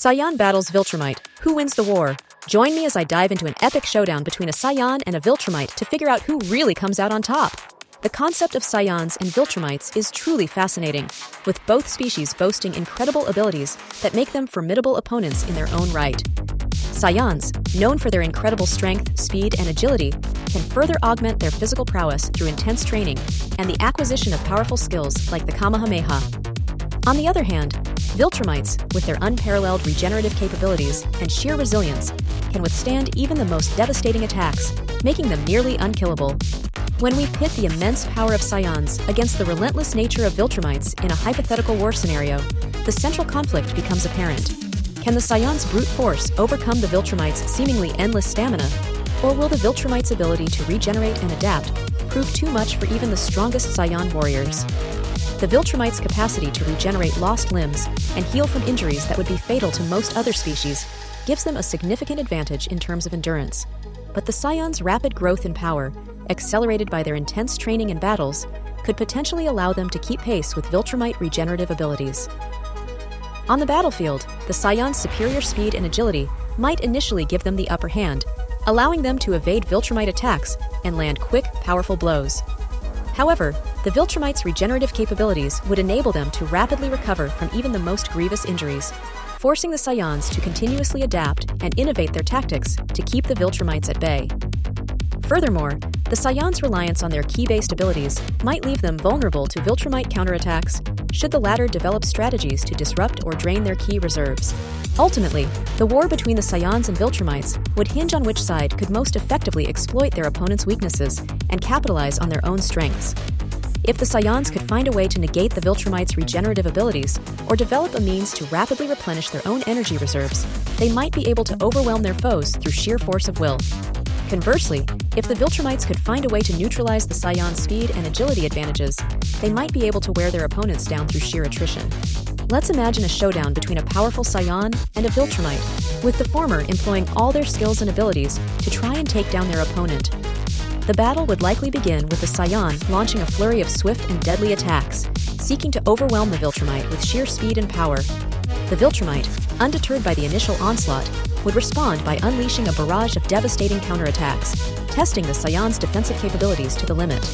Saiyan battles Viltrumite. Who wins the war? Join me as I dive into an epic showdown between a Saiyan and a Viltrumite to figure out who really comes out on top. The concept of Saiyans and Viltrumites is truly fascinating, with both species boasting incredible abilities that make them formidable opponents in their own right. Saiyans, known for their incredible strength, speed, and agility, can further augment their physical prowess through intense training and the acquisition of powerful skills like the Kamehameha. On the other hand, Viltrumites, with their unparalleled regenerative capabilities and sheer resilience, can withstand even the most devastating attacks, making them nearly unkillable. When we pit the immense power of Saiyans against the relentless nature of Viltrumites in a hypothetical war scenario, the central conflict becomes apparent. Can the Saiyans' brute force overcome the Viltrumites' seemingly endless stamina, or will the Viltrumites' ability to regenerate and adapt prove too much for even the strongest Saiyan warriors? The Viltrumites' capacity to regenerate lost limbs and heal from injuries that would be fatal to most other species gives them a significant advantage in terms of endurance. But the Saiyans' rapid growth in power, accelerated by their intense training in battles, could potentially allow them to keep pace with Viltrumite regenerative abilities. On the battlefield, the Saiyans' superior speed and agility might initially give them the upper hand, allowing them to evade Viltrumite attacks and land quick, powerful blows. However, the Viltrumites' regenerative capabilities would enable them to rapidly recover from even the most grievous injuries, forcing the Saiyans to continuously adapt and innovate their tactics to keep the Viltrumites at bay. Furthermore, the Saiyans' reliance on their ki-based abilities might leave them vulnerable to Viltrumite counterattacks should the latter develop strategies to disrupt or drain their ki reserves. Ultimately, the war between the Saiyans and Viltrumites would hinge on which side could most effectively exploit their opponent's weaknesses and capitalize on their own strengths. If the Saiyans could find a way to negate the Viltrumites' regenerative abilities or develop a means to rapidly replenish their own energy reserves, they might be able to overwhelm their foes through sheer force of will. Conversely, if the Viltrumites could find a way to neutralize the Saiyans' speed and agility advantages, they might be able to wear their opponents down through sheer attrition. Let's imagine a showdown between a powerful Saiyan and a Viltrumite, with the former employing all their skills and abilities to try and take down their opponent. The battle would likely begin with the Saiyan launching a flurry of swift and deadly attacks, seeking to overwhelm the Viltrumite with sheer speed and power. The Viltrumite, undeterred by the initial onslaught, would respond by unleashing a barrage of devastating counterattacks, testing the Saiyan's defensive capabilities to the limit.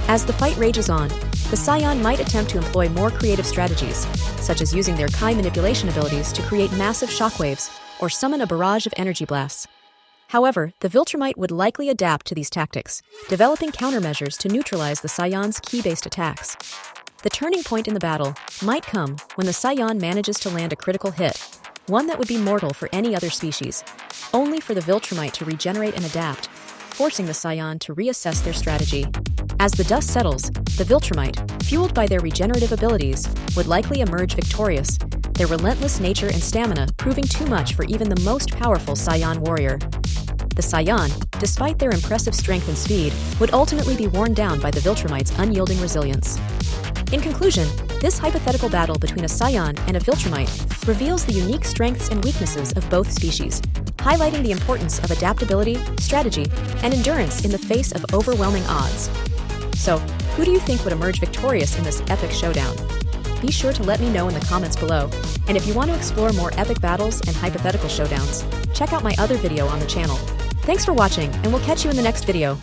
As the fight rages on, the Saiyan might attempt to employ more creative strategies, such as using their Kai manipulation abilities to create massive shockwaves or summon a barrage of energy blasts. However, the Viltrumite would likely adapt to these tactics, developing countermeasures to neutralize the Saiyan's ki-based attacks. The turning point in the battle might come when the Saiyan manages to land a critical hit, one that would be mortal for any other species, only for the Viltrumite to regenerate and adapt, forcing the Saiyan to reassess their strategy. As the dust settles, the Viltrumite, fueled by their regenerative abilities, would likely emerge victorious, their relentless nature and stamina proving too much for even the most powerful Saiyan warrior. The Saiyan, despite their impressive strength and speed, would ultimately be worn down by the Viltrumite's unyielding resilience. In conclusion, this hypothetical battle between a Saiyan and a Viltrumite reveals the unique strengths and weaknesses of both species, highlighting the importance of adaptability, strategy, and endurance in the face of overwhelming odds. So, who do you think would emerge victorious in this epic showdown? Be sure to let me know in the comments below, and if you want to explore more epic battles and hypothetical showdowns, check out my other video on the channel. Thanks for watching, and we'll catch you in the next video.